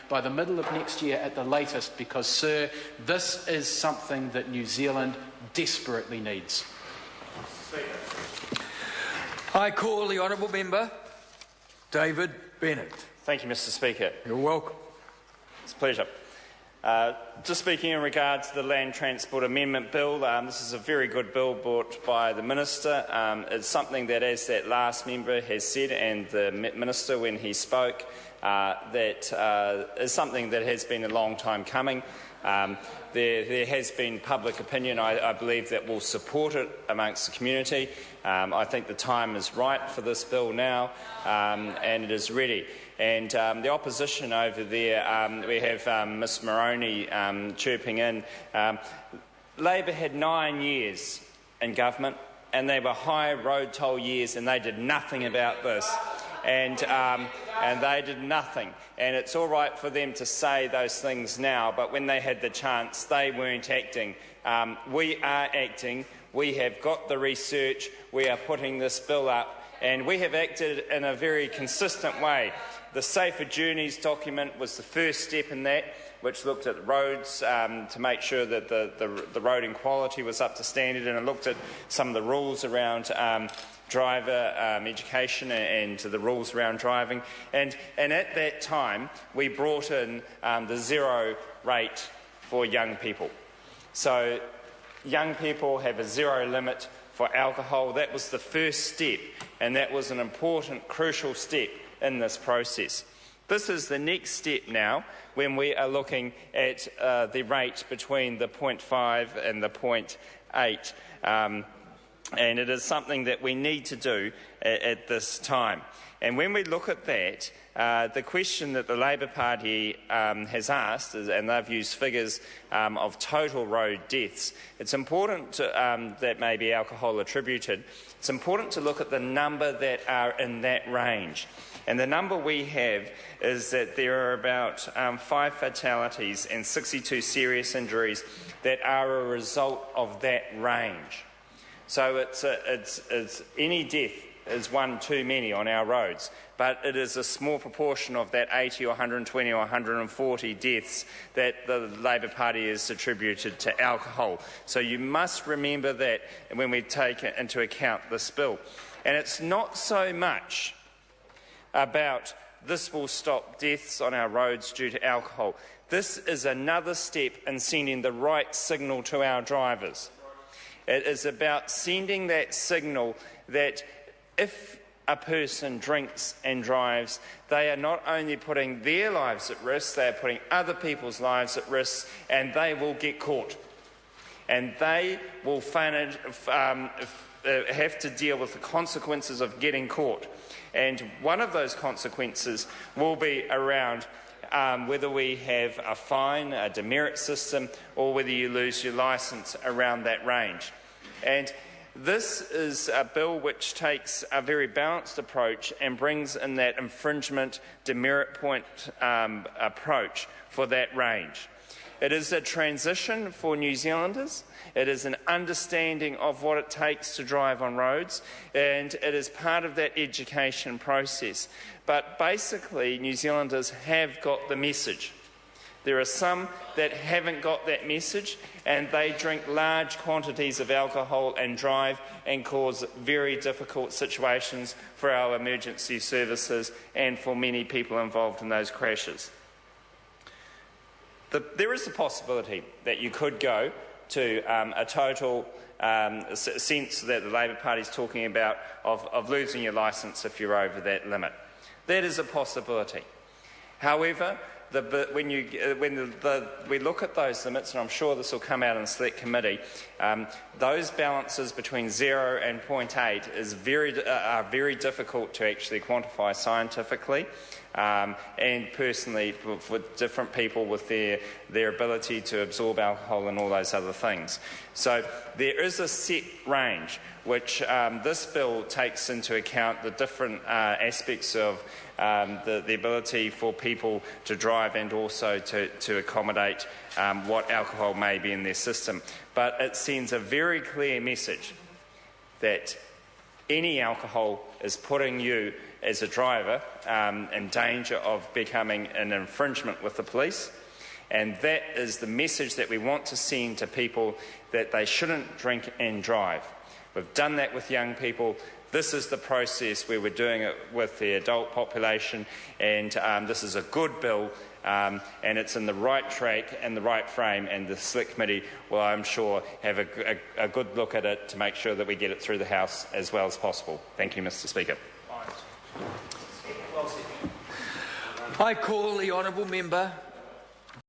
by the middle of next year at the latest, because, sir, this is something that New Zealand desperately needs. I call the honourable member David Bennett. Thank you, Mr. Speaker. You're welcome. It's a pleasure. Just speaking in regard to the Land Transport Amendment Bill, this is a very good bill brought by the Minister. It's something that, as that last member has said, and the Minister when he spoke, that is something that has been a long time coming. There has been public opinion, I believe, that will support it amongst the community. I think the time is right for this bill now, and it is ready. And the opposition over there, we have Ms Moroney chirping in. Labor had 9 years in government, and they were high road toll years, and they did nothing about this. And they did nothing. And it's all right for them to say those things now, but when they had the chance, they weren't acting. We are acting. We have got the research. We are putting this bill up, and we have acted in a very consistent way. The Safer Journeys document was the first step in that, which looked at roads to make sure that the roading quality was up to standard, and it looked at some of the rules around driver education and to the rules around driving. And at that time, we brought in the zero rate for young people. So young people have a zero limit for alcohol. That was the first step, and that was an important, crucial step in this process. This is the next step now, when we are looking at the rate between the 0.5 and the 0.8. And it is something that we need to do at this time. And when we look at that, the question that the Labor Party has asked, and they've used figures of total road deaths, it's important to, that may be alcohol attributed, it's important to look at the number that are in that range. And the number we have is that there are about 5 fatalities and 62 serious injuries that are a result of that range. So it's any death is one too many on our roads, but it is a small proportion of that 80 or 120 or 140 deaths that the Labor Party has attributed to alcohol. So you must remember that when we take into account this bill. And it's not so much about this will stop deaths on our roads due to alcohol. This is another step in sending the right signal to our drivers. It is about sending that signal that if a person drinks and drives, they are not only putting their lives at risk, they are putting other people's lives at risk, and they will get caught. And they will have to deal with the consequences of getting caught. And one of those consequences will be around whether we have a fine, a demerit system, or whether you lose your licence around that range. And this is a bill which takes a very balanced approach and brings in that infringement demerit point approach for that range. It is a transition for New Zealanders. It is an understanding of what it takes to drive on roads, and it is part of that education process. But basically, New Zealanders have got the message. There are some that haven't got that message, and they drink large quantities of alcohol and drive and cause very difficult situations for our emergency services and for many people involved in those crashes. There is a possibility that you could go to a total sense that the Labor Party is talking about of losing your licence if you're over that limit. That is a possibility. However, when we look at those limits, and I'm sure this will come out in select committee, those balances between 0 and 0.8 are very difficult to actually quantify scientifically. And personally for different people with their ability to absorb alcohol and all those other things. So there is a set range which this bill takes into account the different aspects of the ability for people to drive and also to accommodate what alcohol may be in their system. But it sends a very clear message that Any alcohol is putting you as a driver in danger of becoming an infringement with the police. And that is the message that we want to send to people, that they shouldn't drink and drive. We've done that with young people. This is the process where we're doing it with the adult population, and this is a good bill, and it's in the right track and the right frame, and the Select Committee will, I'm sure, have a good look at it to make sure that we get it through the House as well as possible. Thank you, Mr. Speaker. I call the honourable member